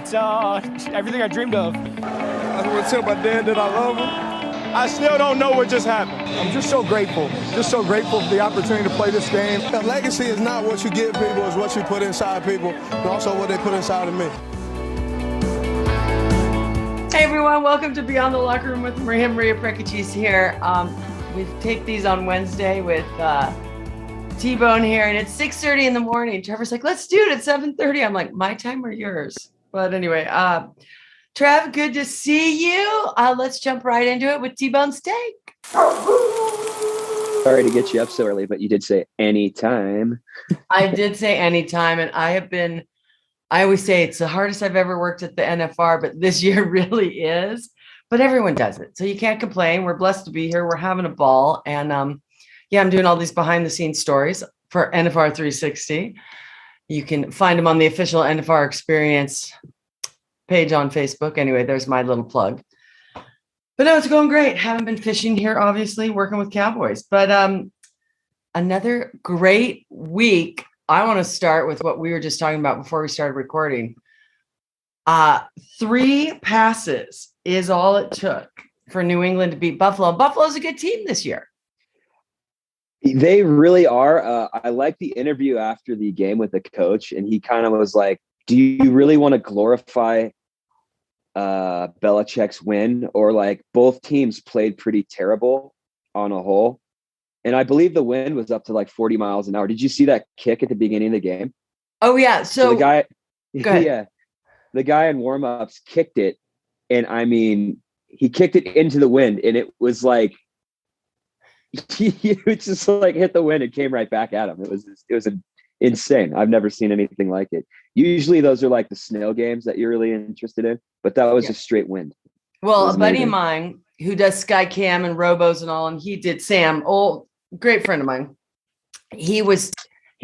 It's everything I dreamed of. I want to tell my dad that I love him. I still don't know what just happened. I'm just so grateful for the opportunity to play this game. A legacy is not what you give people, it's what you put inside people, but also what they put inside of me. Hey everyone, welcome to Beyond the Locker Room with Maria Prekachis here. We've taped these on Wednesday with T-Bone here, and it's 6:30 in the morning. Trevor's like, let's do it at 7:30. I'm like, my time or yours? But anyway, Trev, good to see you. Let's jump right into it with T-Bone Steak. Sorry to get you up so early, but you did say anytime. I did say anytime, and I always say it's the hardest I've ever worked at the NFR, but this year really is. But everyone does it, so you can't complain. We're blessed to be here. We're having a ball, and I'm doing all these behind-the-scenes stories for NFR 360. You can find them on the official NFR Experience page on Facebook. Anyway, there's my little plug. But no, it's going great. Haven't been fishing here, obviously, working with Cowboys. But another great week. I want to start with what we were just talking about before we started recording. 3 passes is all it took for New England to beat Buffalo. Buffalo's a good team this year. They really are. I like the interview after the game with the coach, and he kind of was like, do you really want to glorify Belichick's win? Or like both teams played pretty terrible on a whole. And I believe the wind was up to like 40 miles an hour. Did you see that kick at the beginning of the game? Oh, yeah. So the guy, go ahead. Yeah, the guy in warmups kicked it. And I mean, he kicked it into the wind, and it was like, it just like hit the wind and came right back at him. It was insane. I've never seen anything like it. Usually those are like the snail games that you're really interested in, but that was a straight wind. Well, a buddy of mine who does Sky Cam and Robos and all, and he did Sam, great friend of mine. He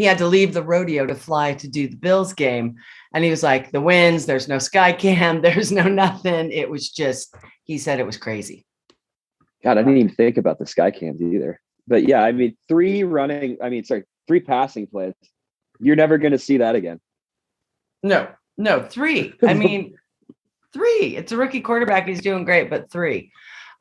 had to leave the rodeo to fly to do the Bills game. And he was like, the winds, there's no Sky Cam, there's no nothing. It was just, he said it was crazy. God, I didn't even think about the Sky Cams either. But yeah, I mean, 3 passing plays. You're never going to see that again. No, 3. I mean, 3. It's a rookie quarterback. He's doing great, but 3.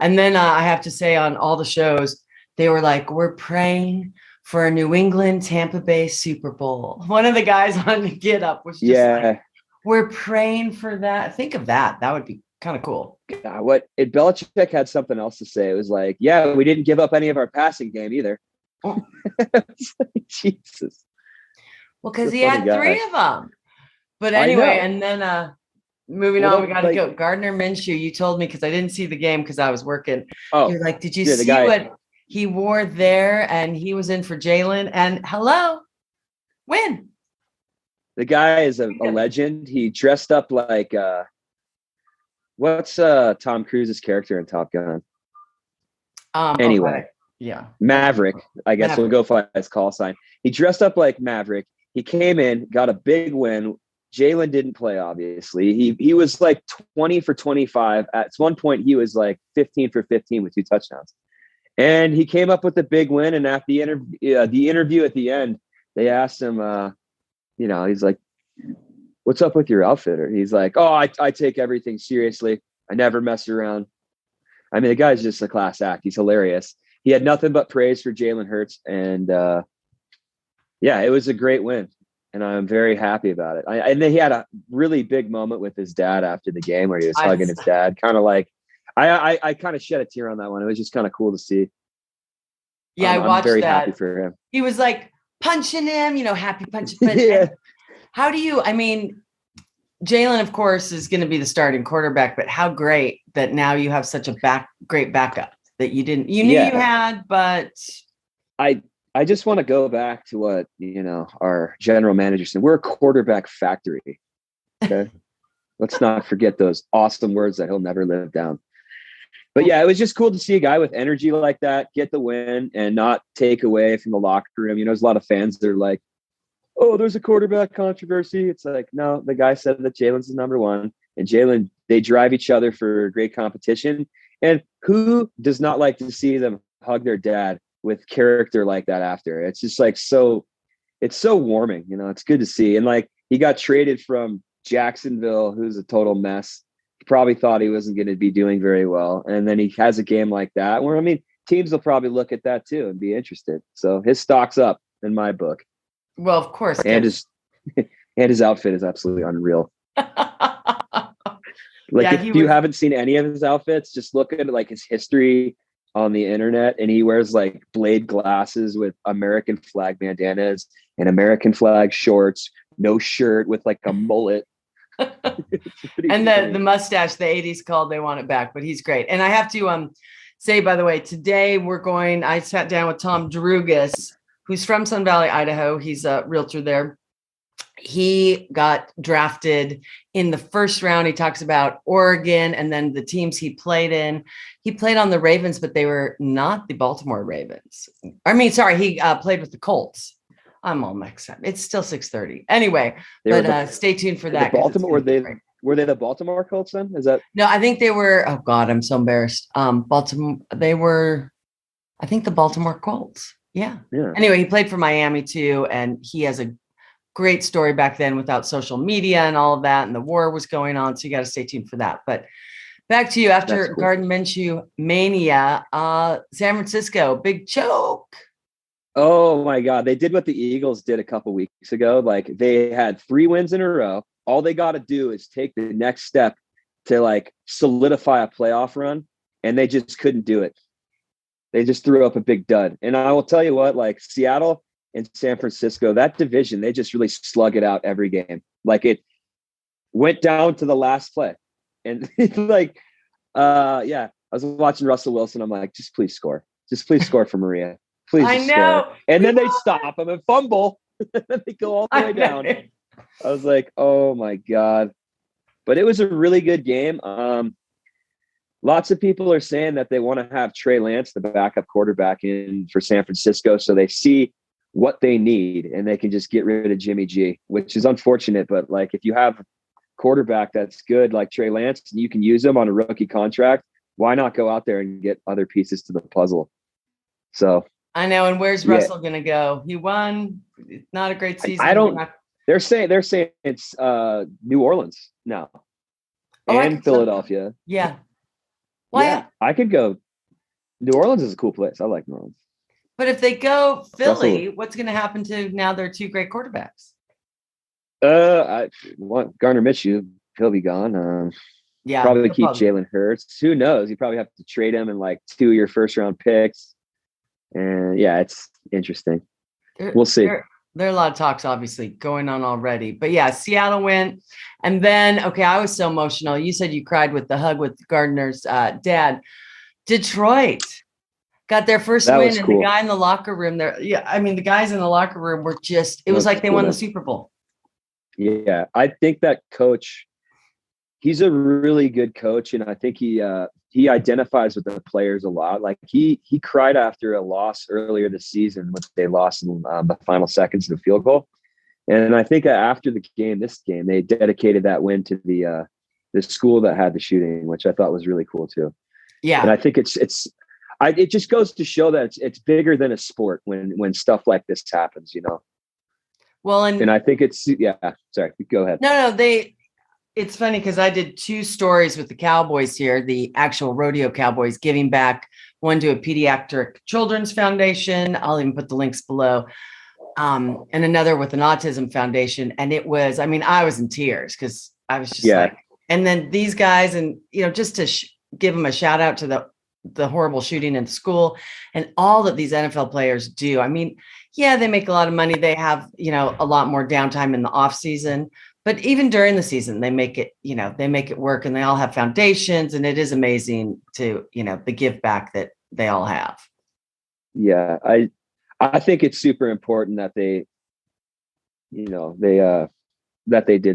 And then I have to say on all the shows, they were like, we're praying for a New England Tampa Bay Super Bowl. One of the guys on the Get Up was just like, we're praying for that. Think of that. That would be kind of cool. Yeah, Belichick had something else to say. It was like, yeah, we didn't give up any of our passing game either. Oh. Jesus. Well, because he had 3 of them. But anyway, and then moving on, we got to go. Gardner Minshew, you told me because I didn't see the game because I was working. Oh, you're like, did you see what he wore there? And he was in for Jalen. And hello, win. The guy is a legend. He dressed up like what's Tom Cruise's character in Top Gun? Anyway, Maverick. I guess we'll go by his call sign. He dressed up like Maverick. He came in, got a big win. Jalen didn't play, obviously. He was like 20 for 25. At one point, he was like 15 for 15 with 2 touchdowns. And he came up with a big win. And at the interview at the end, they asked him, he's like, what's up with your outfitter? He's like, oh, I take everything seriously. I never mess around. I mean, the guy's just a class act. He's hilarious. He had nothing but praise for Jalen Hurts. And it was a great win. And I'm very happy about it. And then he had a really big moment with his dad after the game where he was hugging his dad. Kind of like, I kind of shed a tear on that one. It was just kind of cool to see. Yeah, I watched I'm very that. Happy for him. He was like punching him, happy punching. But how do you, Jalen, of course, is going to be the starting quarterback, but how great that now you have such a great backup that you knew you had, but I just want to go back to what, our general manager said. We're a quarterback factory. Okay. Let's not forget those awesome words that he'll never live down. But yeah, it was just cool to see a guy with energy like that get the win and not take away from the locker room. There's a lot of fans that are like, oh, there's a quarterback controversy. It's like, no, the guy said that Jalen's the number 1, and Jalen, they drive each other for great competition. And who does not like to see them hug their dad with character like that after? It's just like, it's so warming, it's good to see. And like, he got traded from Jacksonville, who's a total mess. He probably thought he wasn't going to be doing very well. And then he has a game like that where, I mean, teams will probably look at that too and be interested. So his stock's up in my book. Well, of course. And his outfit is absolutely unreal. Like, Yeah, if you haven't seen any of his outfits, just look at like his history on the internet, and he wears like blade glasses with American flag bandanas and American flag shorts, no shirt, with like a mullet. And the mustache, the 80s called, they want it back, but he's great. And I have to say, by the way, today I sat down with Tom Drougas, who's from Sun Valley, Idaho. He's a realtor there. He got drafted in the first round. He talks about Oregon and then the teams he played in. He played on the Ravens, but they were not the Baltimore Ravens. I mean, sorry, he played with the Colts. I'm all mixed up. It's still 6:30. Anyway, stay tuned for that. Baltimore, were they the Baltimore Colts then? Is that? No, I think they were. Oh God, I'm so embarrassed. Baltimore. They were, I think, the Baltimore Colts. Yeah. Anyway, he played for Miami too, and he has a great story back then without social media and all of that, and the war was going on. So you got to stay tuned for that. But back to you after cool. Gardner Minshew mania, San Francisco, big choke. Oh my God. They did what the Eagles did a couple weeks ago. Like, they had 3 wins in a row. All they got to do is take the next step to like solidify a playoff run. And they just couldn't do it. They just threw up a big dud. And I will tell you what, like, Seattle and San Francisco, that division, they just really slug it out every game. Like, it went down to the last play. And like, I was watching Russell Wilson. I'm like, just please score. Just please score for Maria. Please score. And then they stop him and fumble. And then they go all the way down. I was like, oh my God. But it was a really good game. Lots of people are saying that they want to have Trey Lance, the backup quarterback, in for San Francisco, so they see what they need and they can just get rid of Jimmy G, which is unfortunate. But like, if you have a quarterback that's good like Trey Lance, and you can use him on a rookie contract, why not go out there and get other pieces to the puzzle? So I know. And where's Russell going to go? He won. Not a great season. They're saying it's New Orleans now and Philadelphia. Yeah. Why? Yeah, I could go. New Orleans is a cool place. I like New Orleans. But if they go Philly, what's going to happen to now their 2 great quarterbacks? I want Gardner Minshew. He'll be gone. Probably keep Jalen Hurts. Who knows? You probably have to trade him in like 2 of your first round picks. And yeah, it's interesting. We'll see. There are a lot of talks obviously going on already, but yeah, Seattle went. And then, I was so emotional. You said you cried with the hug with Gardner's dad. Detroit got their first win, and the guy in the locker room there. Yeah. I mean, the guys in the locker room were just, it was like they won the Super Bowl. Yeah. I think that coach, he's a really good coach. And I think he identifies with the players a lot. Like he cried after a loss earlier this season when they lost in the final seconds of the field goal. And I think after this game, they dedicated that win to the school that had the shooting, which I thought was really cool too. Yeah. And I think it just goes to show that it's bigger than a sport when stuff like this happens, you know? Well, and I think sorry, go ahead. No, it's funny because I did 2 stories with the Cowboys here, the actual rodeo Cowboys, giving back, one to a pediatric children's foundation. I'll even put the links below. And another with an autism foundation. And it was, I was in tears because I was just like, and then these guys, and, just to give them a shout out to the horrible shooting in school and all that these NFL players do. They make a lot of money. They have, a lot more downtime in the off season. But even during the season, they make it work, and they all have foundations, and it is amazing to, the give back that they all have. Yeah. I think it's super important that they did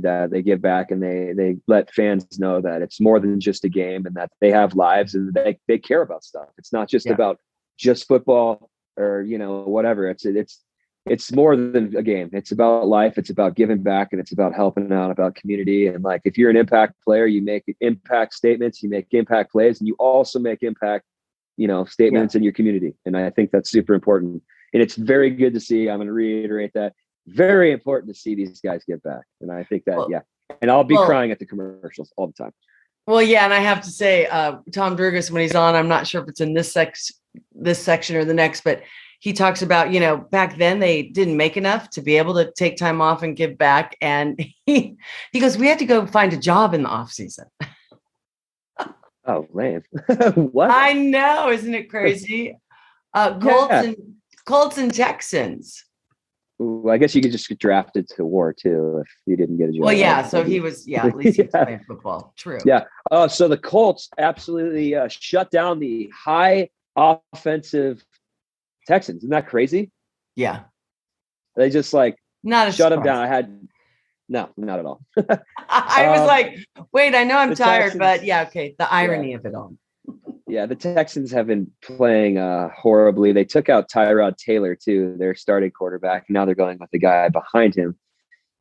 that. They give back, and they let fans know that it's more than just a game, and that they have lives, and they care about stuff. It's not just about just football or, whatever. It's more than a game. It's about life. It's about giving back, and it's about helping out, about community. And like, if you're an impact player, you make impact statements, you make impact plays, and you also make impact, statements in your community. And I think that's super important. And it's very good to see. I'm going to reiterate that. Very important to see these guys get back. And I think that, And I'll be crying at the commercials all the time. Well, yeah, and I have to say, Tom Drougas, when he's on, I'm not sure if it's in this section or the next, but he talks about, back then they didn't make enough to be able to take time off and give back. And he goes, we had to go find a job in the off season. Oh, lame. What? I know, isn't it crazy? Colts and Texans. Ooh, I guess you could just get drafted to war too if you didn't get a job. Well, yeah. So he was, at least he was playing football. True. Yeah. So the Colts absolutely shut down the high offensive Texans. Isn't that crazy? Yeah. They just not shut them down. No, not at all. I was like, wait, I know I'm tired, Texans, but yeah, okay. The irony of it all. Yeah, the Texans have been playing horribly. They took out Tyrod Taylor too, their starting quarterback. Now they're going with the guy behind him.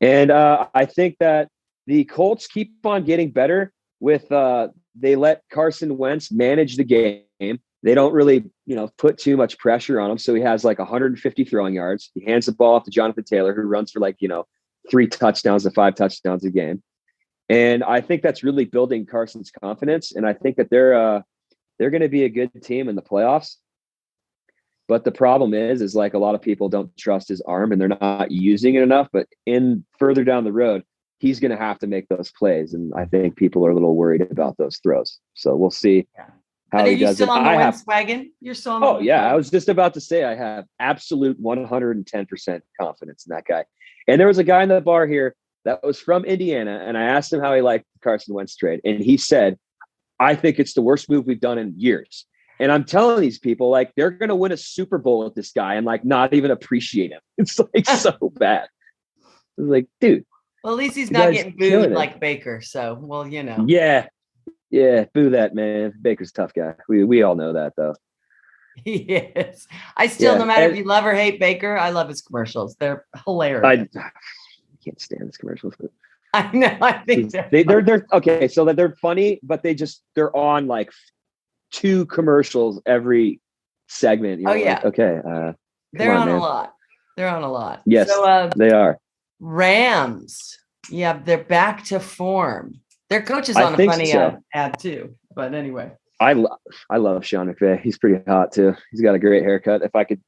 And I think that the Colts keep on getting better with they let Carson Wentz manage the game. They don't really, put too much pressure on him. So he has 150 throwing yards. He hands the ball off to Jonathan Taylor, who runs for 3 touchdowns to 5 touchdowns a game. And I think that's really building Carson's confidence. And I think that they're going to be a good team in the playoffs. But the problem is a lot of people don't trust his arm and they're not using it enough. But further down the road, he's going to have to make those plays. And I think people are a little worried about those throws. So we'll see how he does it. On the Wentz wagon? You're still on the Wentz wagon? I was just about to say I have absolute 110% confidence in that guy. And there was a guy in the bar here that was from Indiana. And I asked him how he liked the Carson Wentz trade. And he said, I think it's the worst move we've done in years. And I'm telling these people, they're going to win a Super Bowl with this guy and not even appreciate him. It's so bad. It's dude. Well, at least he's not getting booed like Baker. So, well, Yeah. Yeah. Boo that, man. Baker's a tough guy. We all know that, though. He is. I still, no matter if you love or hate Baker, I love his commercials. They're hilarious. I can't stand his commercials. But I know. I think they're okay. So that they're funny, but they're on 2 commercials every segment. Yeah. Okay. They're on a lot. They're on a lot. Yes, so, they are. Rams. Yeah, they're back to form. Their coach is on a funny ad too. But anyway. I love Sean McVay. He's pretty hot too. He's got a great haircut. If I could,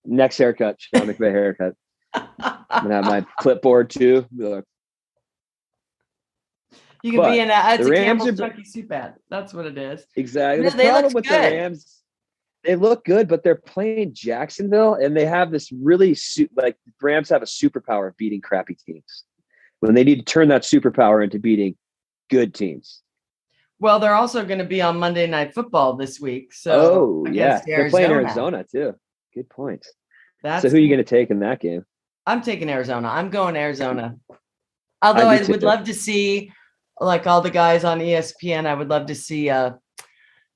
next haircut, Sean McVay haircut. I'm gonna have my clipboard too. You can be in a Campbell's Chunky Soup ad. That's what it is. Exactly. The problem with the Rams, they look good, but they're playing Jacksonville, and they have this really the Rams have a superpower of beating crappy teams when they need to turn that superpower into beating good teams. Well, they're also going to be on Monday Night Football this week. So, they're playing Arizona too. Good point. So, who are you going to take in that game? I'm taking Arizona. I'm going Arizona. Although I would love to see, all the guys on ESPN, I would love to see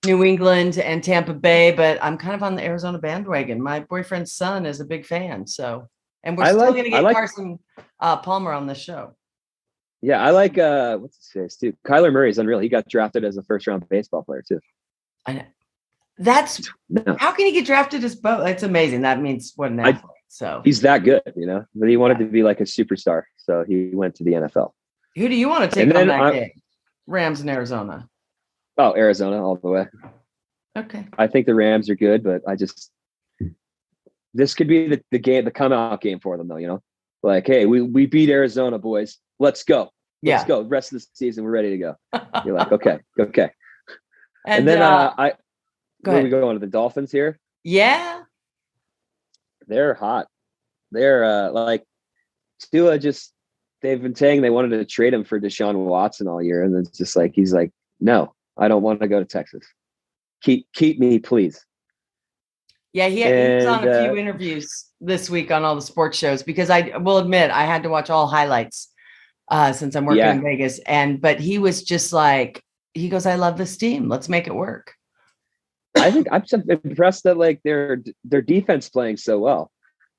New England and Tampa Bay, but I'm kind of on the Arizona bandwagon. My boyfriend's son is a big fan. So, and we're still going to get Carson Palmer on the show. Yeah, I like what's his face too. Kyler Murray's unreal. He got drafted as a first-round baseball player too. I know. How can he get drafted as both? That's amazing. That means what an athlete. So he's that good, But he wanted to be a superstar, so he went to the NFL. Who do you want to take on that game? Rams in Arizona. Oh, Arizona all the way. Okay. I think the Rams are good, but this could be the game, the come out game for them, though. Hey, we beat Arizona, boys. Let's go. Let's go. The rest of the season, we're ready to go. You're okay. And then where we going to the Dolphins here? Yeah. They're hot. They're Tua they've been saying they wanted to trade him for Deshaun Watson all year. And it's just he's no, I don't want to go to Texas. Keep me, please. Yeah, he was on a few interviews this week on all the sports shows because I will admit I had to watch all highlights since I'm working in Vegas. But he was just he goes, I love this team. Let's make it work. I think I'm just impressed that their defense playing so well.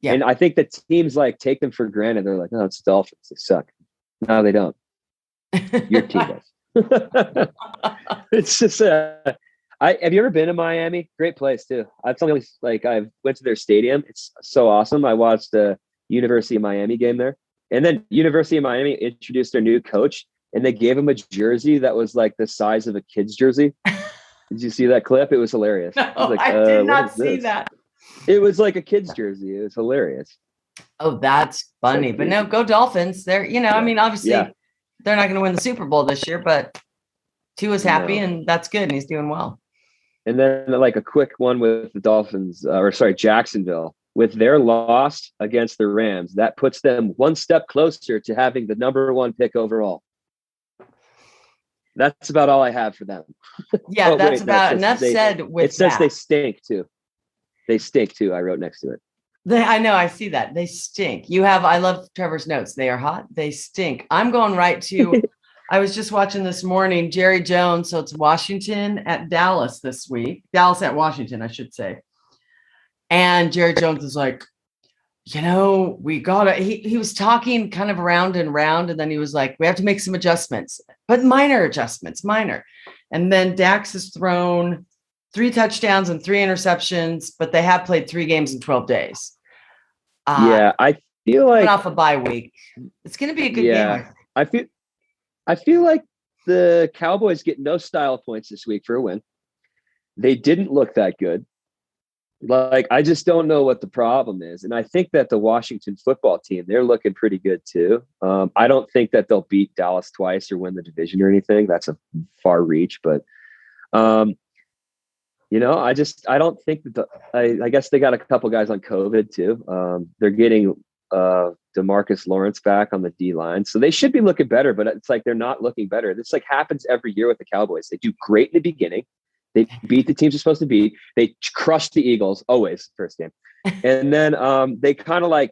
Yeah. And I think that teams take them for granted. They're no, it's the Dolphins. They suck. No, they don't. Your team does. It's just have you ever been to Miami? Great place too. I've only I went to their stadium. It's so awesome. I watched the University of Miami game there. And then University of Miami introduced their new coach, and they gave him a jersey that was like the size of a kid's jersey. Did you see that clip? It was hilarious. No, was like, I did not see that. It was like a kid's jersey. It was hilarious. Oh, that's funny. But no, go Dolphins. They're, I mean, obviously they're not going to win the Super Bowl this year, but Tua's happy and that's good. And he's doing well. And then like a quick one with the Dolphins, Jacksonville. With their loss against the Rams, that puts them one step closer to having the number 1 pick overall. That's about all I have for them. Yeah, that's about enough said with it says they stink too. They stink too. I wrote next to it. I know. I see that. They stink. I love Trevor's notes. They are hot. They stink. I'm going right to, I was just watching this morning, Jerry Jones. So it's Washington at Dallas this week. Dallas at Washington, I should say. And Jerry Jones is like, we got to, he was talking kind of round and round. And then he was like, we have to make some adjustments, but minor adjustments, minor. And then Dax has thrown 3 touchdowns and 3 interceptions, but they have played 3 games in 12 days. I feel like off a bye week. It's going to be a good game. I feel like the Cowboys get no style points this week for a win. They didn't look that good. Like, I just don't know what the problem is. And I think that the Washington football team, they're looking pretty good too. I don't think that they'll beat Dallas twice or win the division or anything. That's a far reach, but I don't think that I guess they got a couple guys on COVID too. They're getting DeMarcus Lawrence back on the D line. So they should be looking better, but it's like, they're not looking better. This like happens every year with the Cowboys. They do great in the beginning. They beat the teams they're supposed to beat. They crush the Eagles always first game. And then they kind of like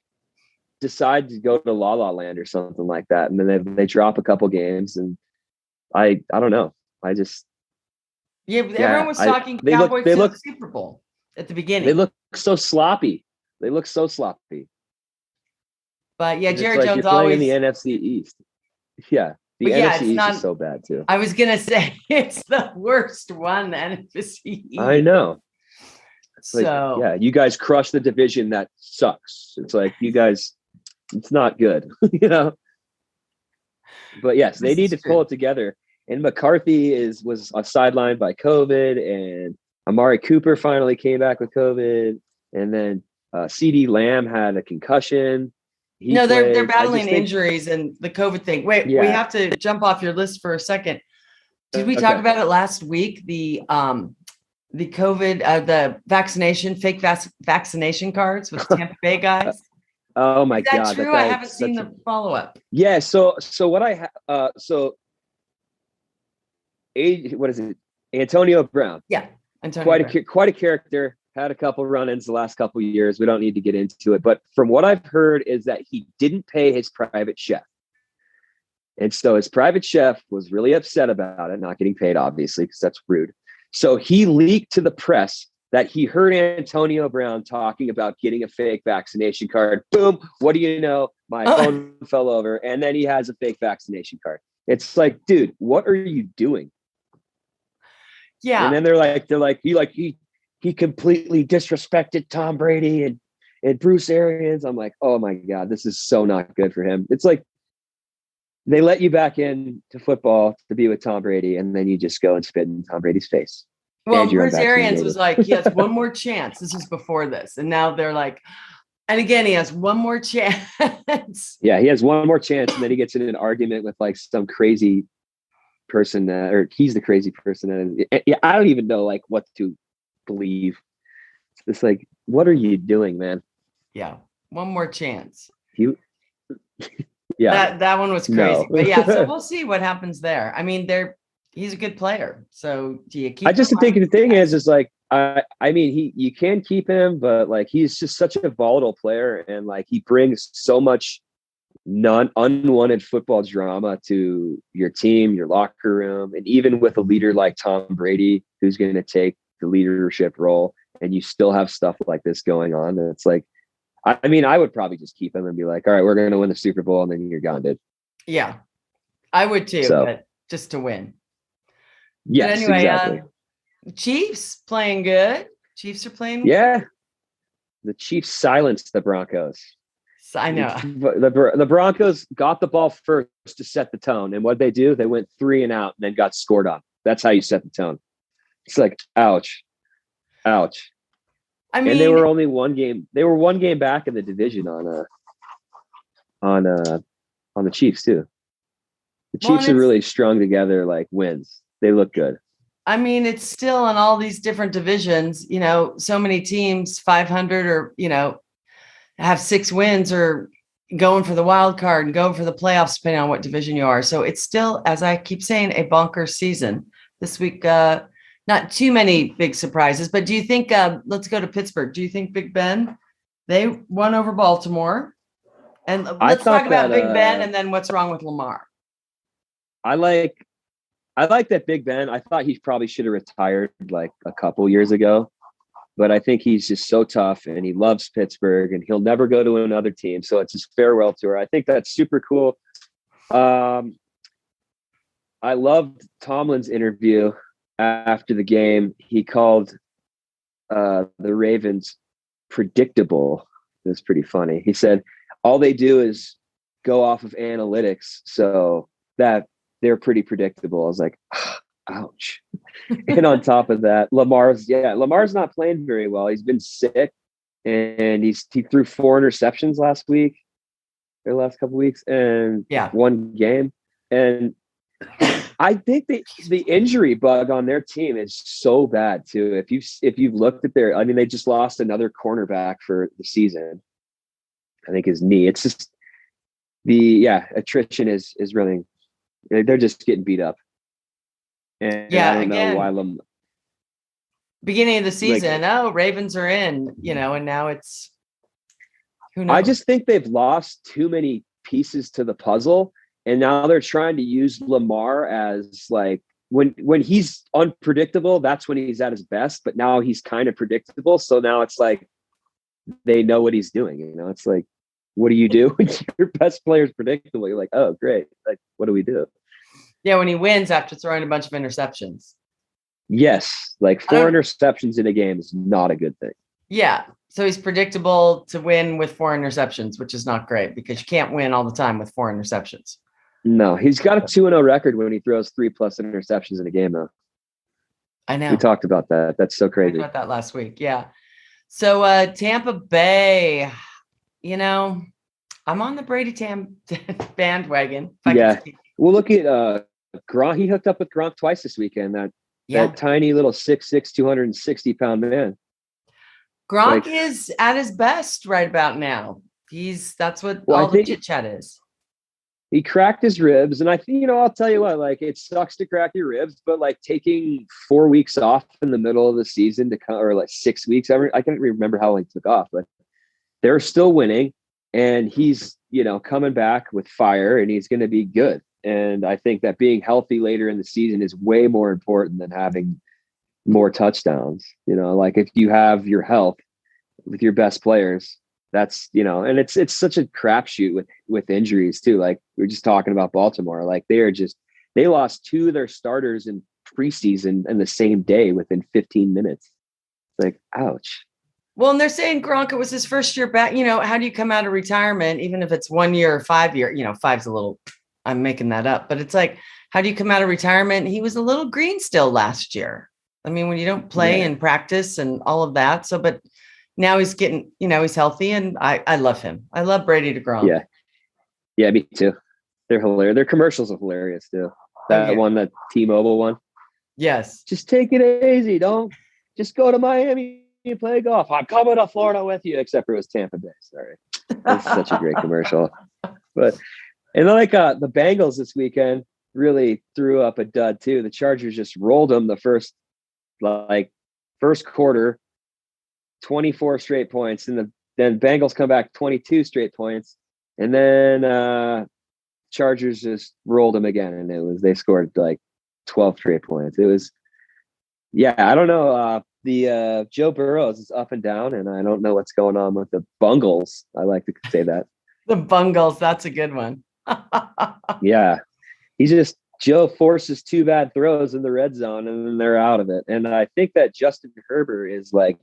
decide to go to La La Land or something like that. And then they drop a couple games and I don't know. Everyone was talking Cowboys to the Super Bowl at the beginning. They look so sloppy. But yeah, Jerry like Jones you're always in the NFC East. Yeah. The NFC East is so bad too. I was gonna say it's the worst one, the NFC East. I know. So you guys crush the division that sucks. It's like you guys, it's not good, But yes, they need to pull it together. And McCarthy was sidelined by COVID, and Amari Cooper finally came back with COVID, and then CD Lamb had a concussion. They're battling injuries and the COVID thing. Wait, we have to jump off your list for a second. Did we talk about it last week? The COVID, the fake vaccination cards with Tampa Bay guys. Oh my God! Is that true? I haven't seen the follow up. Yeah. So what I what is it? Antonio Brown. Yeah, Antonio. Quite a character. Had a couple run-ins the last couple of years. We don't need to get into it, but from what I've heard is that he didn't pay his private chef. And so his private chef was really upset about it, not getting paid, obviously, because that's rude. So he leaked to the press that he heard Antonio Brown talking about getting a fake vaccination card. Boom. What do you know? My phone fell over, and then he has a fake vaccination card. It's like, dude, what are you doing? Yeah. And then they're like, he completely disrespected Tom Brady and Bruce Arians. I'm like, oh my God, this is so not good for him. It's like they let you back in to football to be with Tom Brady, and then you just go and spit in Tom Brady's face. Well, Bruce Arians was like, he has one more chance. This was before this. And now they're like, and again, he has one more chance. Yeah, he has one more chance. And then he gets in an argument with like some crazy person, or he's the crazy person. I don't even know like what to believe. It's like, what are you doing, man? Yeah, one more chance. Yeah, that one was crazy. No. But yeah, so we'll see what happens there. I mean, he's a good player. So do you keep? I just think the thing is like I mean you can keep him, but like he's just such a volatile player, and like he brings so much unwanted football drama to your team, your locker room, and even with a leader like Tom Brady, who's going to take the leadership role, and you still have stuff like this going on. And it's like, I mean, I would probably just keep him and be like, all right, we're going to win the Super Bowl, and then you're gone, dude. Yeah, I would too, but just to win. Yes, but anyway, exactly. Chiefs playing good. Chiefs are playing. Yeah. The Chiefs silenced the Broncos. I know. The Broncos got the ball first to set the tone. And what they do, they went 3 and out and then got scored on. That's how you set the tone. It's like, ouch. I mean, and they were only 1 game. They were 1 game back in the division on the Chiefs too. The Chiefs are really strung together like wins. They look good. I mean, it's still in all these different divisions, so many teams, 500 or, have 6 wins or going for the wild card and going for the playoffs, depending on what division you are. So it's still, as I keep saying, a bonkers season this week. Not too many big surprises, but do you think, let's go to Pittsburgh. Do you think Big Ben, they won over Baltimore? And let's talk about Big Ben and then what's wrong with Lamar. I like that Big Ben. I thought he probably should have retired like a couple years ago, but I think he's just so tough and he loves Pittsburgh and he'll never go to another team. So it's his farewell tour. I think that's super cool. I loved Tomlin's interview after the game. He called the Ravens predictable. It was pretty funny. He said all they do is go off of analytics, so that they're pretty predictable. I was like, ouch. And on top of that, Lamar's not playing very well. He's been sick, and he threw 4 interceptions last couple weeks, and 1 game. And I think the injury bug on their team is so bad too. If you've looked at they just lost another cornerback for the season. I think his knee. It's just attrition is really. They're just getting beat up. And I don't know why beginning of the season, Ravens are in, and now it's who knows. I just think they've lost too many pieces to the puzzle, and now they're trying to use Lamar as like when he's unpredictable, that's when he's at his best, but now he's kind of predictable. So now it's like they know what he's doing, It's like, what do you do when your best player is predictable? You're like, oh, great. Like, what do we do? Yeah, when he wins after throwing a bunch of interceptions. Yes, like 4 interceptions in a game is not a good thing. Yeah, so he's predictable to win with 4 interceptions, which is not great because you can't win all the time with 4 interceptions. No, he's got a 2-0 record when he throws 3+ interceptions in a game, though. I know. We talked about that. That's so crazy. We talked about that last week. Yeah. So Tampa Bay. I'm on the Brady bandwagon. Yeah. We'll look at Gronk. He hooked up with Gronk twice this weekend. That tiny little 6'6", 260-pound man. Gronk is at his best right about now. That's what all the chit chat is. He cracked his ribs, and I think, I'll tell you what, like, it sucks to crack your ribs, but like taking 4 weeks off in the middle of the season to come, or like 6 weeks, I can't remember how long he took off, but they're still winning, and he's, coming back with fire, and he's going to be good. And I think that being healthy later in the season is way more important than having more touchdowns. Like if you have your health with your best players, that's, and it's such a crapshoot with injuries too. Like we were just talking about Baltimore, like they lost 2 of their starters in preseason in the same day within 15 minutes. It's like, ouch. Well, and they're saying Gronk, it was his first year back. How do you come out of retirement, even if it's 1 year or 5 year? 5's a little, I'm making that up, but it's like, how do you come out of retirement? He was a little green still last year. I mean, when you don't play and practice and all of that. So, but now he's getting, he's healthy, and I love him. I love Brady to Gronk. Yeah, me too. They're hilarious. Their commercials are hilarious too. That one, that T-Mobile one. Yes. Just take it easy. Don't just go to Miami and play golf. I'm coming to Florida with you, except for it was Tampa Bay. Sorry. That's such a great commercial. But, and then the Bengals this weekend really threw up a dud too. The Chargers just rolled them the first quarter, 24 straight points. And then Bengals come back 22 straight points. And then Chargers just rolled them again. And they scored like 12 straight points. It was, I don't know. The Joe Burrows is up and down, and I don't know what's going on with the Bungles. I like to say that. The Bungles, that's a good one. Yeah. Joe forces 2 bad throws in the red zone, and then they're out of it. And I think that Justin Herbert is like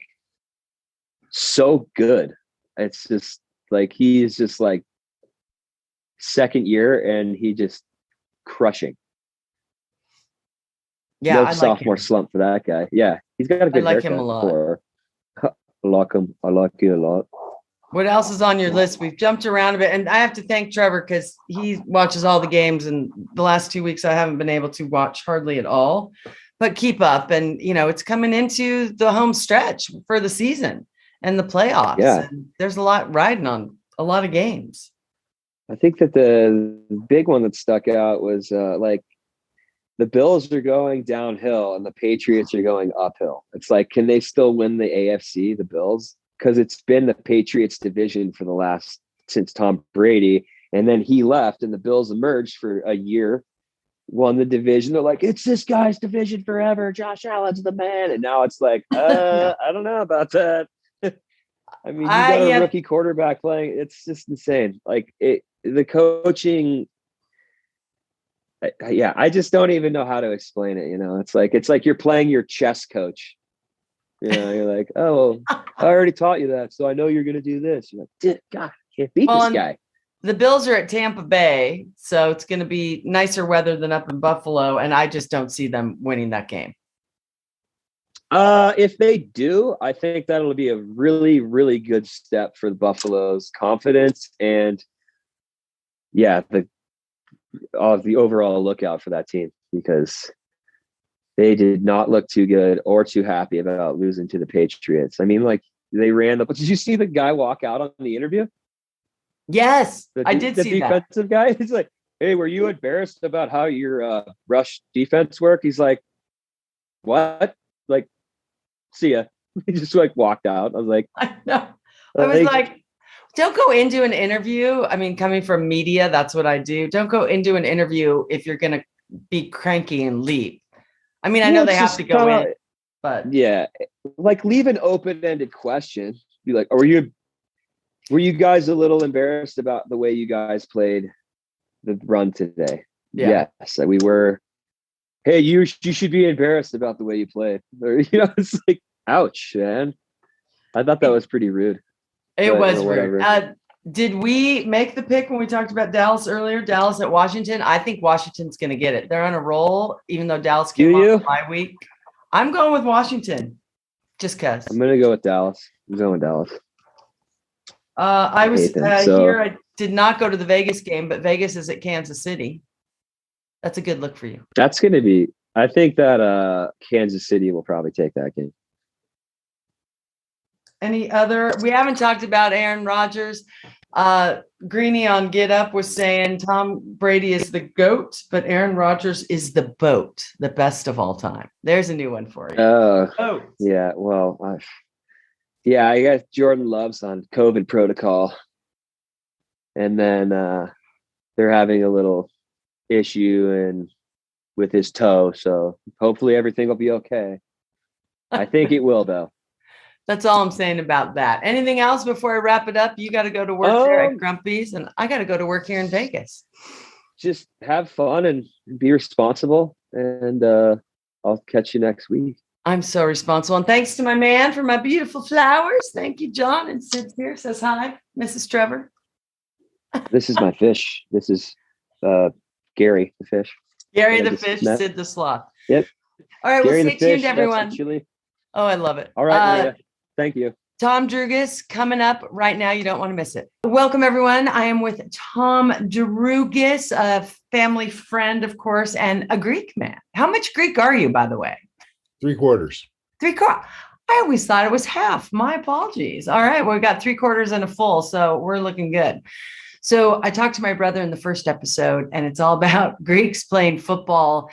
so good. It's just, Like he's just like second year and he just crushing. Yeah, No I like sophomore him. slump for that guy. Yeah, he's got a good like haircut him a lot. before. I like him. I like you a lot. What else is on your list? We've jumped around a bit, and I have to thank Trevor because he watches all the games. And the last 2 weeks, I haven't been able to watch hardly at all, but keep up. And it's coming into the home stretch for the season and the playoffs. Yeah, and there's a lot riding on a lot of games. I think that the big one that stuck out was like the Bills are going downhill and the Patriots are going uphill. It's like, can they still win the AFC, the Bills? Because it's been the Patriots division for the last since Tom Brady. And then he left and the Bills emerged for a year, won the division. They're like, it's this guy's division forever. Josh Allen's the man. And now it's like, I don't know about that. I mean, you got a rookie quarterback playing. It's just insane. Like the coaching. I just don't even know how to explain it. It's like you're playing your chess coach. You're like, oh, I already taught you that, so I know you're going to do this. You're like, God, can't beat this guy. The Bills are at Tampa Bay, so it's going to be nicer weather than up in Buffalo, and I just don't see them winning that game. If they do, I think that'll be a really, really good step for the Buffalo's confidence and the overall lookout for that team, because they did not look too good or too happy about losing to the Patriots. I mean, like they ran did you see the guy walk out on the interview? Yes, I did see that. The defensive guy. He's like, hey, were you embarrassed about how your rush defense work? He's like, what? Like, see ya. He just like walked out. I was like, I know. I was like, don't go into an interview. I mean, coming from media, that's what I do. Don't go into an interview if you're going to be cranky and leave. I mean, I know they have to go in, but like leave an open-ended question. Be like, were you guys a little embarrassed about the way you guys played the run today? Yeah. Yes, we were. Hey, you should be embarrassed about the way you played. Or, it's like, ouch, man. I thought that was pretty rude. It was rude. Did we make the pick when we talked about Dallas earlier? Dallas at Washington? I think Washington's going to get it. They're on a roll, even though Dallas came off my week. I'm going with Washington, just because. I'm going to go with Dallas. I'm going with Dallas. I was here. I did not go to the Vegas game, but Vegas is at Kansas City. That's a good look for you. That's going to be – I think that Kansas City will probably take that game. Any other? We haven't talked about Aaron Rodgers. Greeny on Get Up was saying Tom Brady is the GOAT, but Aaron Rodgers is the BOAT, the best of all time. There's a new one for you. Yeah. Well, I got Jordan Love's on COVID protocol, and then they're having a little issue with his toe. So hopefully everything will be okay. I think it will, though. That's all I'm saying about that. Anything else before I wrap it up? You got to go to work there at Grumpy's, and I got to go to work here in Vegas. Just have fun and be responsible, and I'll catch you next week. I'm so responsible. And thanks to my man for my beautiful flowers. Thank you, John. And Sid here says hi, Mrs. Trevor. This is my fish. This is Gary the fish. Gary the fish, Sid the sloth. Yep. All right, Gary we'll stay tuned, everyone. Oh, I love it. All right, Maria. Thank you. Tom Drougas coming up right now. You don't want to miss it. Welcome, everyone. I am with Tom Drougas, a family friend, of course, and a Greek man. How much Greek are you, by the way? 3/4. 3/4. I always thought it was half. My apologies. All right. Well, we got 3/4 and a full, so we're looking good. So I talked to my brother in the first episode, and it's all about Greeks playing football.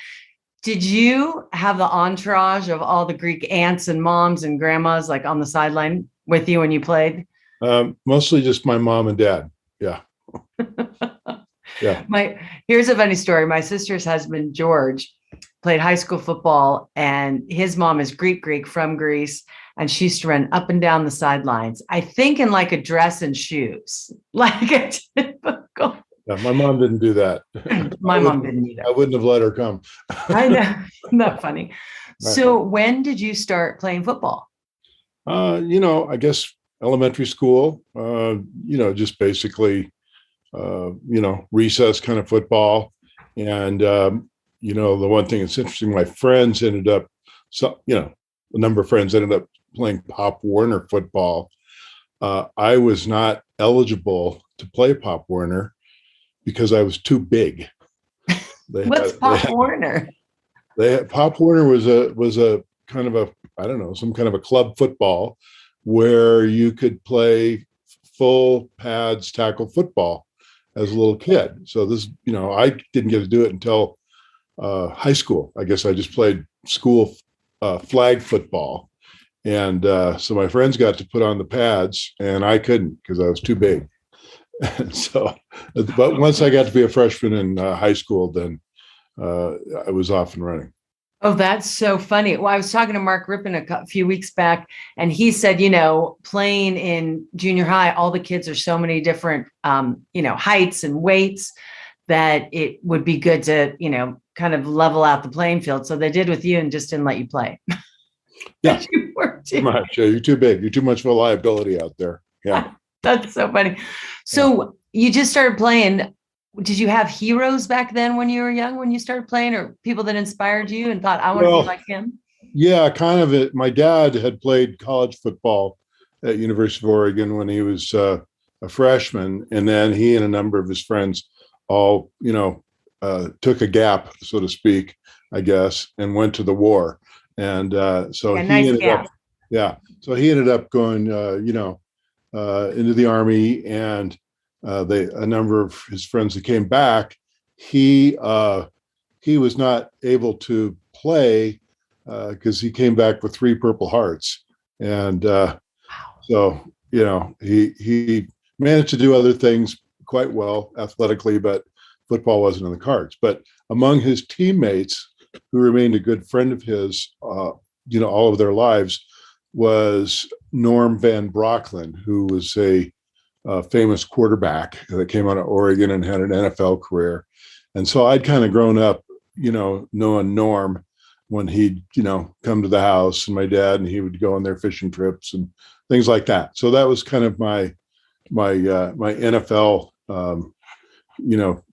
Did you have the entourage of all the Greek aunts and moms and grandmas like on the sideline with you when you played? Mostly just my mom and dad. Yeah. Yeah. Here's a funny story. My sister's husband, George, played high school football, and his mom is Greek from Greece. And she used to run up and down the sidelines, I think in like a dress and shoes, like a typical. Yeah, my mom didn't do that. My mom didn't either. I wouldn't have let her come. I know. Not funny. Right. So when did you start playing football? I guess elementary school, just basically, recess kind of football. And, the one thing that's interesting, my friends ended up, a number of friends ended up playing Pop Warner football. I was not eligible to play Pop Warner because I was too big. What's Pop Warner? Pop Warner was a kind of a, I don't know, some kind of a club football where you could play full pads tackle football as a little kid. So this, I didn't get to do it until high school. I guess I just played school flag football. And so my friends got to put on the pads and I couldn't because I was too big. And so, but once I got to be a freshman in high school, then I was off and running. Oh, that's so funny. Well, I was talking to Mark Rippon a few weeks back, and he said, playing in junior high, all the kids are so many different, heights and weights that it would be good to, kind of level out the playing field. So they did with you and just didn't let you play. Yeah, you were too much. You're too big. You're too much of a liability out there. Yeah. That's so funny. So you just started playing. Did you have heroes back then when you were young, when you started playing, or people that inspired you and thought, I want to be like him? Yeah, kind of it. My dad had played college football at University of Oregon when he was a freshman. And then he and a number of his friends all, took a gap, so to speak, I guess, and went to the war. And so he ended up going, into the Army, and a number of his friends that came back, he was not able to play because he came back with 3 Purple Hearts, and so he managed to do other things quite well athletically, but football wasn't in the cards. But among his teammates, who remained a good friend of his, all of their lives, was Norm Van Brocklin, who was a famous quarterback that came out of Oregon and had an NFL career. And so I'd kind of grown up, knowing Norm when he'd, come to the house, and my dad, and he would go on their fishing trips and things like that. So that was kind of my NFL,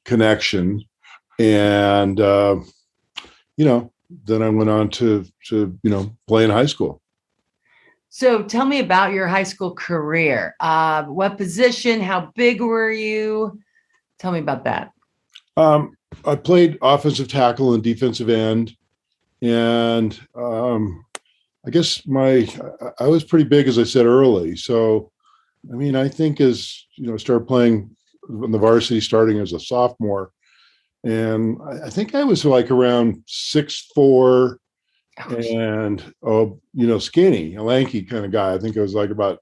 connection. And, then I went on to play in high school. So tell me about your high school career. What position? How big were you? Tell me about that. I played offensive tackle and defensive end. And I guess I was pretty big, as I said, early. So, I think as, started playing on the varsity starting as a sophomore. And I think I was like around 6'4", and skinny, a lanky kind of guy. I think I was like about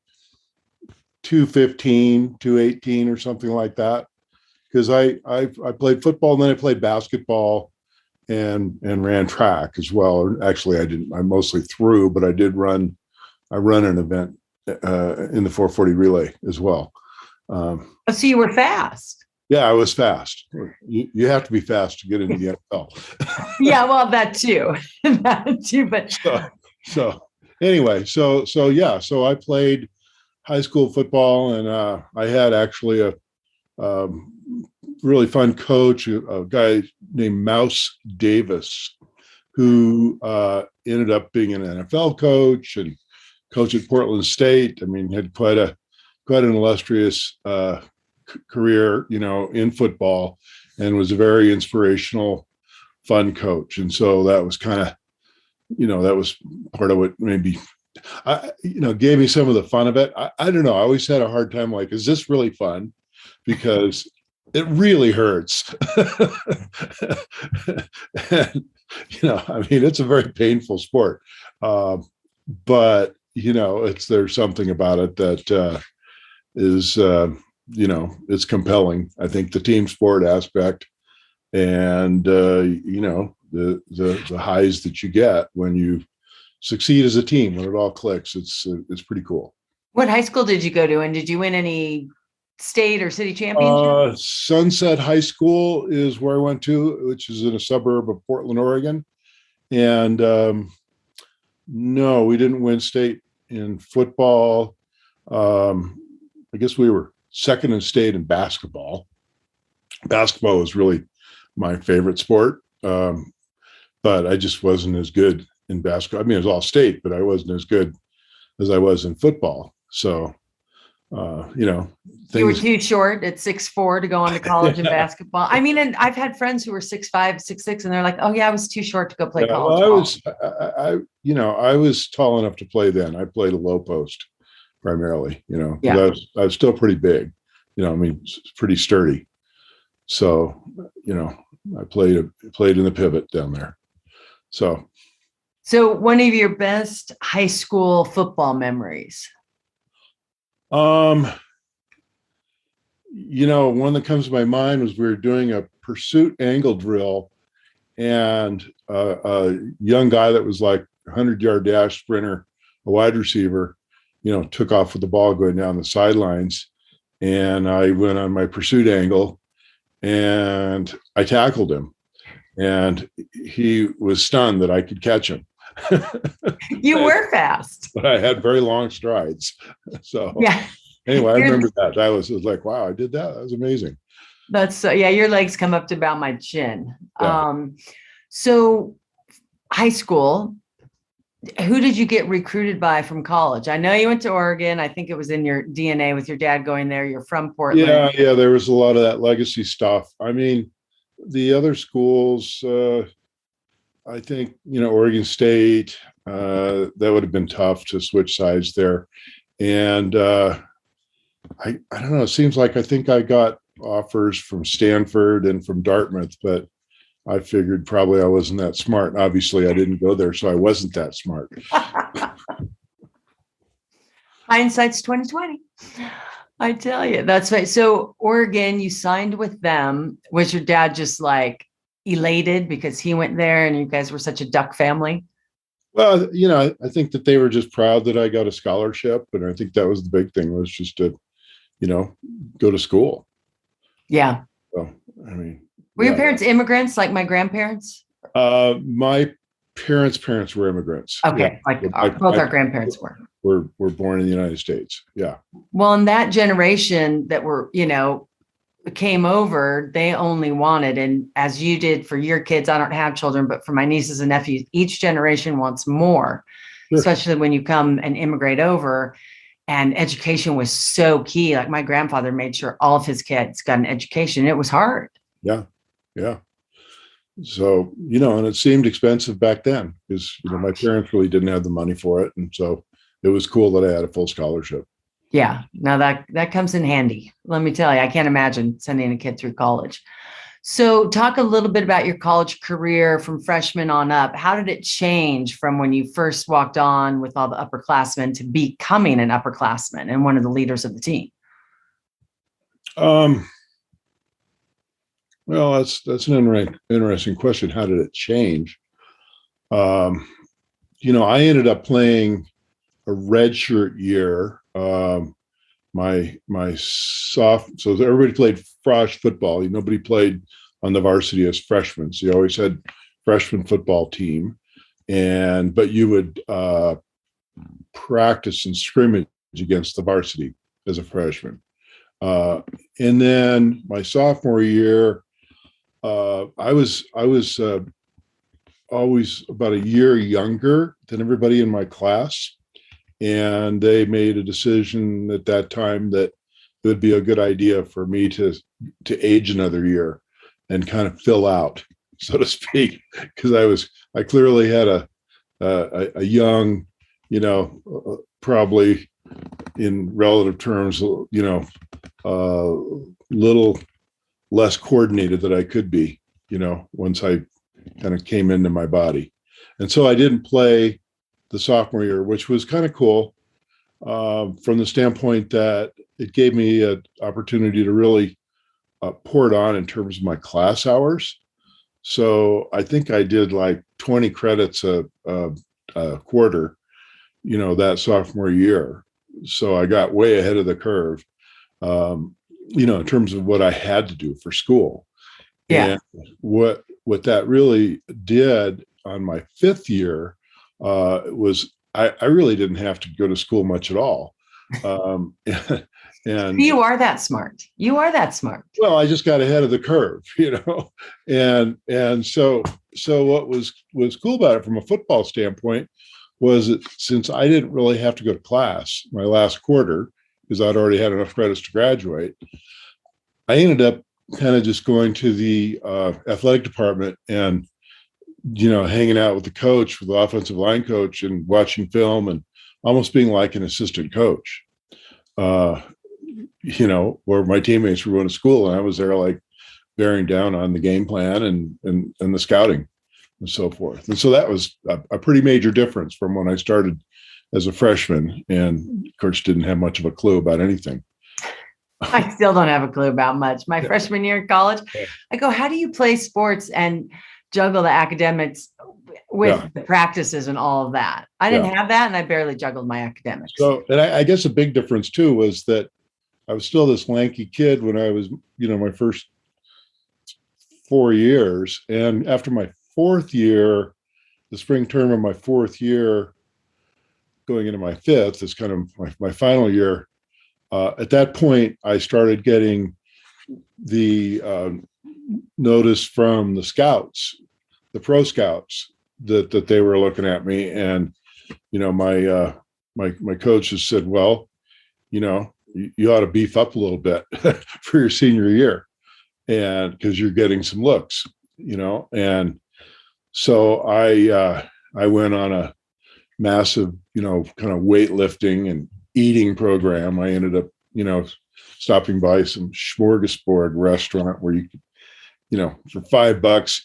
215, 218 or something like that, because I played football, and then I played basketball and ran track as well. Or actually, I mostly threw, but I run an event in the 440 relay as well. So you were fast. Yeah, I was fast. You have to be fast to get into the NFL. Yeah, well, that too. But so anyway, so I played high school football, and I had actually a really fun coach, a guy named Mouse Davis, who ended up being an NFL coach and coach at Portland State. Had quite an illustrious career, in football, and was a very inspirational, fun coach. And so that was kind of, that was part of what maybe, gave me some of the fun of it. I don't know. I always had a hard time, like, is this really fun? Because it really hurts. And, it's a very painful sport. But, there's something about it that is, it's compelling. I think the team sport aspect, and the highs that you get when you succeed as a team, when it all clicks, it's pretty cool. What high school did you go to, and did you win any state or city championship? Sunset High School is where I went to, which is in a suburb of Portland, Oregon. And no, we didn't win state in football. I guess we were second in state in basketball. Basketball was really my favorite sport. But I just wasn't as good in basketball. I mean, it was all state, but I wasn't as good as I was in football. So, you were too short at 6'4" to go on to college in basketball. I mean, and I've had friends who were 6'5", 6'6", and they're like, "Oh yeah, I was too short to go play college." Well, I was tall enough to play then. I played a low post primarily, Yeah. I was still pretty big, I mean, pretty sturdy. So, I played in the pivot down there. So one of your best high school football memories? One that comes to my mind was we were doing a pursuit angle drill, and a young guy that was like 100-yard dash sprinter, a wide receiver, took off with the ball going down the sidelines, and I went on my pursuit angle and I tackled him, and he was stunned that I could catch him. You were fast, but I had very long strides. So yeah. Anyway, I remember that. I was like, wow, I did that. That was amazing. That's your legs come up to about my chin. Yeah. So high school, who did you get recruited by from college? I know you went to Oregon. I think it was in your DNA with your dad going there. You're from Portland. Yeah. There was a lot of that legacy stuff. I mean, the other schools, I think, Oregon State, that would have been tough to switch sides there. And I don't know. It seems like I think I got offers from Stanford and from Dartmouth, but I figured probably I wasn't that smart. And obviously, I didn't go there, so I wasn't that smart. Hindsight's 20/20. I tell you, that's right. So Oregon, you signed with them. Was your dad just like elated because he went there and you guys were such a Duck family? Well, I think that they were just proud that I got a scholarship, and I think that was the big thing, was just to, go to school. Yeah. So, I mean, were your parents immigrants like my grandparents? My parents were immigrants. Okay, yeah. Both our grandparents were born in the United States. Yeah. Well, in that generation that came over, they only wanted, and as you did for your kids, I don't have children, but for my nieces and nephews, each generation wants more, sure. Especially when you come and immigrate over. And education was so key. Like my grandfather made sure all of his kids got an education. It was hard. Yeah. So, and it seemed expensive back then because, my parents really didn't have the money for it. And so it was cool that I had a full scholarship. Yeah. Now that comes in handy. Let me tell you, I can't imagine sending a kid through college. So talk a little bit about your college career from freshman on up. How did it change from when you first walked on with all the upperclassmen to becoming an upperclassman and one of the leaders of the team? Well, that's an interesting question. How did it change? I ended up playing a redshirt year. So everybody played frosh football. Nobody played on the varsity as freshmen. So you always had freshman football team, but you would practice and scrimmage against the varsity as a freshman. And then my sophomore year, I was always about a year younger than everybody in my class. And they made a decision at that time that it would be a good idea for me to age another year and kind of fill out, so to speak, because I clearly had a young, probably in relative terms, little less coordinated than I could be, once I kind of came into my body. And so I didn't play the sophomore year, which was kind of cool from the standpoint that it gave me an opportunity to really pour it on in terms of my class hours. So I think I did like 20 credits a quarter, that sophomore year. So I got way ahead of the curve, in terms of what I had to do for school. Yeah. And what that really did on my fifth year was I really didn't have to go to school much at all. And you are that smart. You are that smart. Well, I just got ahead of the curve, and so what was cool about it from a football standpoint was that since I didn't really have to go to class my last quarter because I'd already had enough credits to graduate, I ended up kind of just going to the athletic department and hanging out with the coach, with the offensive line coach, and watching film and almost being like an assistant coach. Where my teammates were going to school and I was there like bearing down on the game plan and the scouting and so forth. And so that was a pretty major difference from when I started as a freshman and of course didn't have much of a clue about anything. I still don't have a clue about much. My freshman year in college, I go, how do you play sports and juggle the academics with the practices and all of that? I didn't have that, and I barely juggled my academics. So, and I guess a big difference too was that I was still this lanky kid when I was, my first 4 years. And after my fourth year, the spring term of my fourth year, going into my fifth is kind of my final year. At that point, I started getting the notice from the scouts, the pro scouts, that they were looking at me. And, my coaches said, well, you ought to beef up a little bit for your senior year, and because you're getting some looks, and so I went on a massive, kind of weightlifting and eating program. I ended up, stopping by some smorgasbord restaurant where you could, for $5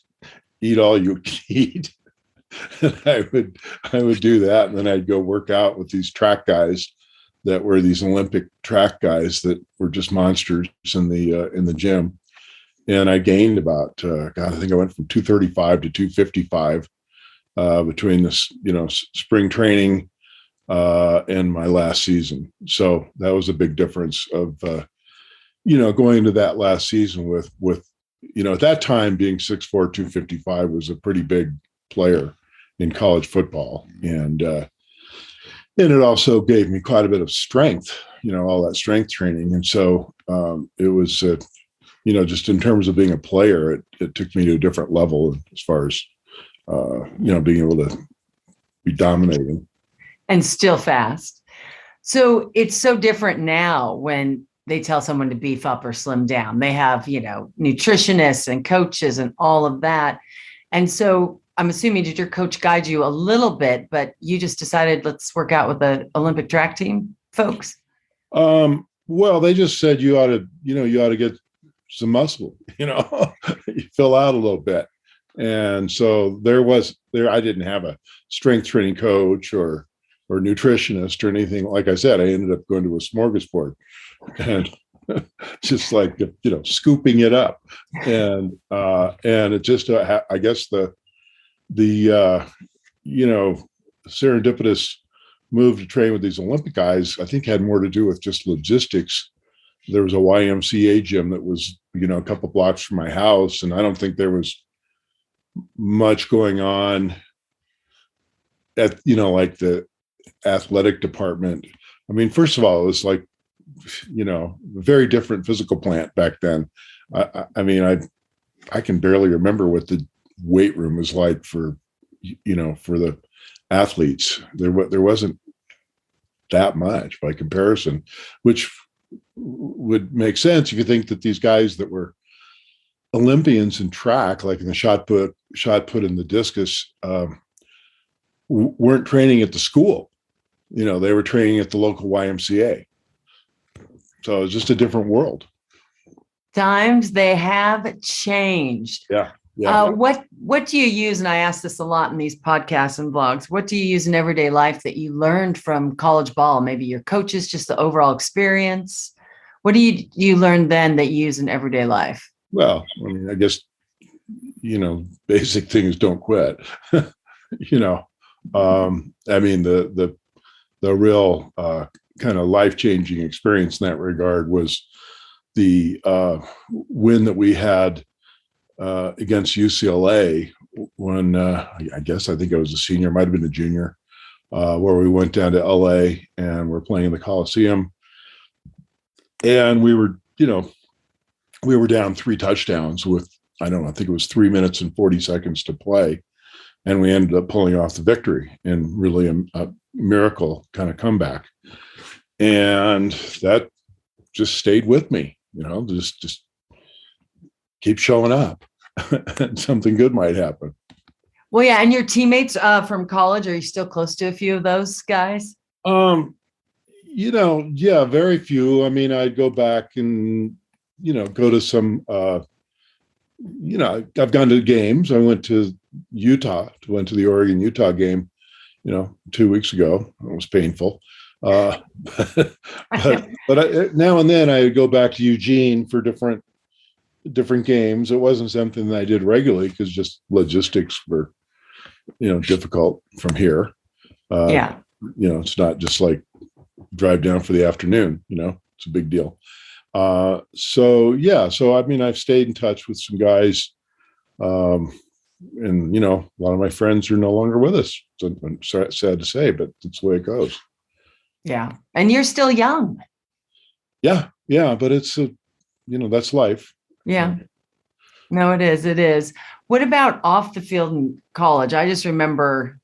eat all you could eat. And I would do that, and then I'd go work out with these track guys that were these Olympic track guys that were just monsters in the gym. And I gained about, I think I went from 235 to 255 between this, spring training and my last season. So that was a big difference of, going into that last season with, at that time being 6'4", 255 was a pretty big player in college football. And it also gave me quite a bit of strength, all that strength training. And so it was, just in terms of being a player, it took me to a different level as far as, being able to be dominating. And still fast. So it's so different now when they tell someone to beef up or slim down. They have, nutritionists and coaches and all of that. And so I'm assuming, did your coach guide you a little bit, but you just decided, let's work out with the Olympic track team folks? Well, they just said you ought to get some muscle, you fill out a little bit. And so I didn't have a strength training coach or nutritionist or anything. Like I said, I ended up going to a smorgasbord and just like, scooping it up. And it just, I guess the serendipitous move to train with these Olympic guys, I think had more to do with just logistics. There was a YMCA gym that was, a couple blocks from my house. And I don't think there was much going on at, like the athletic department. I mean, first of all, it was like, a very different physical plant back then. I can barely remember what the weight room was like for the athletes. There wasn't that much by comparison, which would make sense if you think that these guys that were Olympians in track, like in the shot put and the discus, weren't training at the school. They were training at the local YMCA. So it's just a different world. Times they have changed. Yeah. What do you use? And I ask this a lot in these podcasts and blogs. What do you use in everyday life that you learned from college ball? Maybe your coaches, just the overall experience. What do you learn then that you use in everyday life? Well, I guess, basic things don't quit. The real kind of life-changing experience in that regard was the win that we had against UCLA when I think I was a senior, might have been a junior. where we went down to LA and we're playing in the Coliseum. And we were down 3 touchdowns with, I don't know, I think it was 3 minutes and 40 seconds to play. And we ended up pulling off the victory and really a miracle kind of comeback. And that just stayed with me, just keep showing up and something good might happen. Well, yeah. And your teammates from college, are you still close to a few of those guys? Yeah, very few. I mean, I'd go back and, go to some, I've gone to games. I went to the Oregon-Utah game, 2 weeks ago. It was painful. But now and then I would go back to Eugene for different games. It wasn't something that I did regularly because just logistics were, difficult from here. It's not just like drive down for the afternoon, it's a big deal. So I mean, I've stayed in touch with some guys, and a lot of my friends are no longer with us. I'm sad to say, but it's the way it goes. Yeah. And you're still young. Yeah. But it's that's life. Yeah. No, it is. It is. What about off the field in college? I just remember,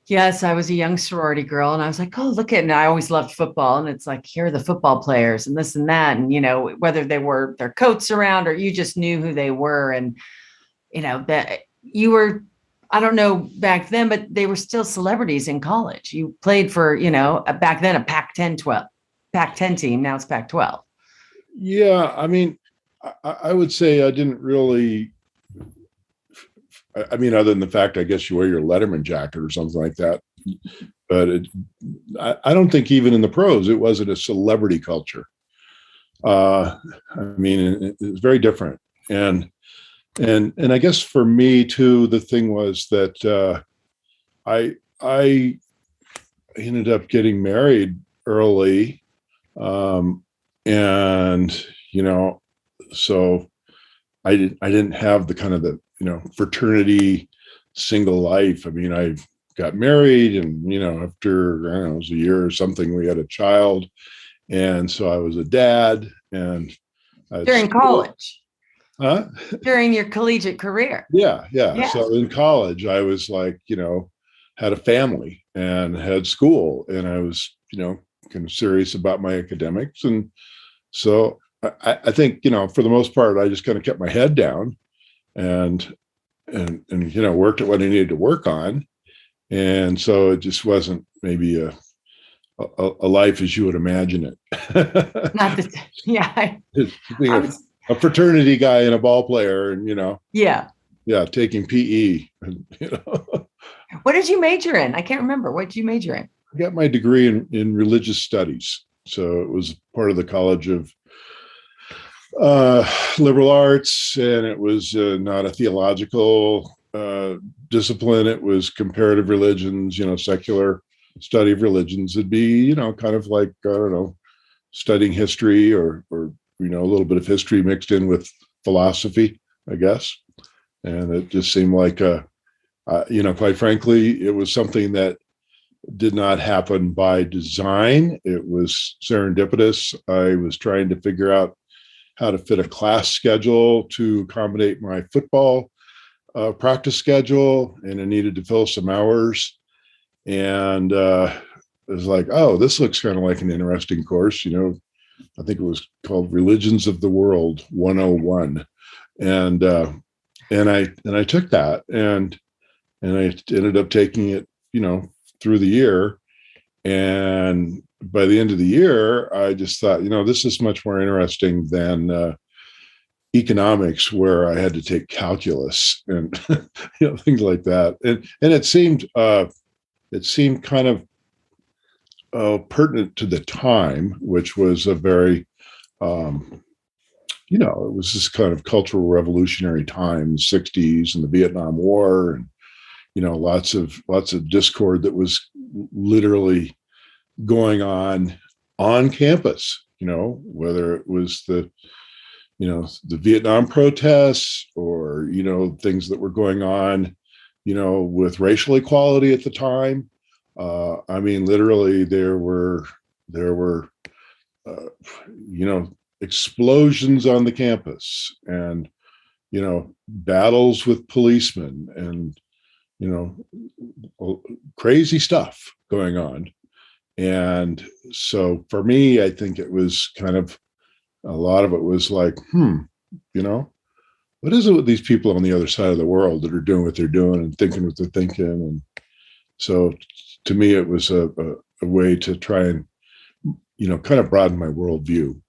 yes, I was a young sorority girl and I was like, oh, look at it. And I always loved football. And it's like, here are the football players and this and that. And, whether they were their coats around or you just knew who they were. And, that you were, I don't know back then, but they were still celebrities in college. You played for, back then a Pac-10 team. Now it's Pac-12. Yeah. I mean, I would say I didn't really, I mean, other than the fact, I guess you wear your Letterman jacket or something like that. But I don't think even in the pros, it wasn't a celebrity culture. I mean, it was very different. And I guess for me too, the thing was that I ended up getting married early. So I didn't have the kind of the, fraternity single life. I mean, I got married and, after, I don't know, it was a year or something, we had a child. And so I was a dad and during college. Huh? During your collegiate career. Yeah. So in college, I was like, had a family and had school and I was, kind of serious about my academics. And so I think, for the most part, I just kind of kept my head down and worked at what I needed to work on. And so it just wasn't maybe a life as you would imagine it. Not the, yeah. Being a fraternity guy and a ball player and, Yeah, taking PE. And, What did you major in? I can't remember. What did you major in? I got my degree in religious studies. So it was part of the College of Liberal Arts, and it was not a theological discipline. It was comparative religions, secular study of religions. It'd be, kind of like, I don't know, studying history or a little bit of history mixed in with philosophy, I guess. And it just seemed like, quite frankly, it was something that did not happen by design. It was serendipitous. I was trying to figure out how to fit a class schedule to accommodate my football practice schedule, and I needed to fill some hours. And it was like, oh, this looks kind of like an interesting course. I think it was called Religions of the World 101. And I took that and I ended up taking it, through the year. And by the end of the year, I just thought, this is much more interesting than economics, where I had to take calculus and things like that. And it seemed kind of pertinent to the time, which was a very, it was this kind of cultural revolutionary time, 60s and the Vietnam War, and lots of discord that was literally going on campus, whether it was the Vietnam protests or, things that were going on, with racial equality at the time. I mean, literally, there were explosions on the campus, and battles with policemen, and crazy stuff going on. And so for me, I think it was kind of, a lot of it was like, what is it with these people on the other side of the world that are doing what they're doing and thinking what they're thinking? And so to me, it was a way to try and, kind of broaden my worldview.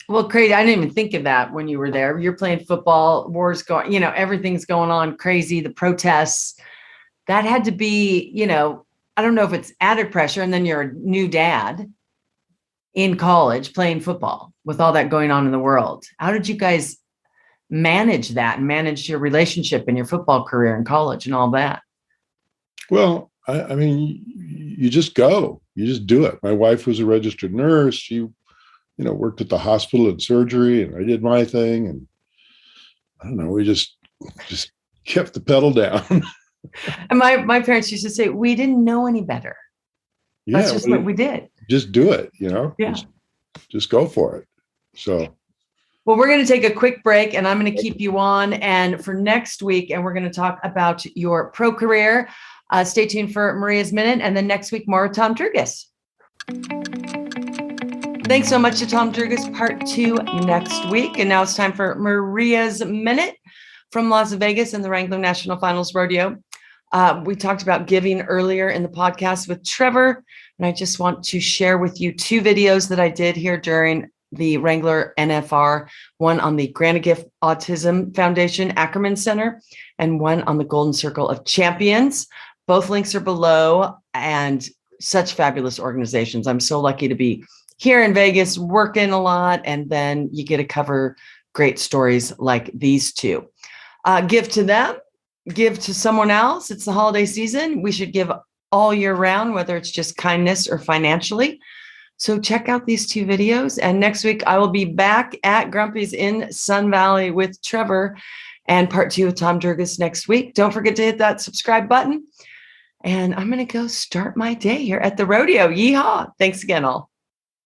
Well, great. I didn't even think of that when you were there. You're playing football, wars going, everything's going on crazy, the protests. That had to be, I don't know if it's added pressure. And then you're a new dad in college playing football with all that going on in the world. How did you guys manage that and manage your relationship and your football career in college and all that? Well, I mean, you just go, you just do it. My wife was a registered nurse. She, worked at the hospital and surgery, and I did my thing. And I don't know, we just kept the pedal down. And my parents used to say, we didn't know any better. Yeah, that's just what we did. Just do it, Yeah. Just go for it. So. Well, we're going to take a quick break, and I'm going to keep you on. And for next week, and we're going to talk about your pro career. Stay tuned for Maria's Minute, and then next week, more with Tom Drougas. Thanks so much to Tom Drougas, part 2 next week. And now it's time for Maria's Minute from Las Vegas and the Wrangler National Finals Rodeo. We talked about giving earlier in the podcast with Trevor, and I just want to share with you 2 videos that I did here during the Wrangler NFR, one on the Grant a Gift Autism Foundation Ackerman Center, and one on the Golden Circle of Champions. Both links are below, and such fabulous organizations. I'm so lucky to be here in Vegas, working a lot, and then you get to cover great stories like these 2. Give to them, give to someone else. It's the holiday season. We should give all year round, whether it's just kindness or financially. So check out these 2 videos. And next week, I will be back at Grumpy's in Sun Valley with Trevor, and part 2 with Tom Drougas next week. Don't forget to hit that subscribe button. And I'm going to go start my day here at the rodeo. Yeehaw. Thanks again, all.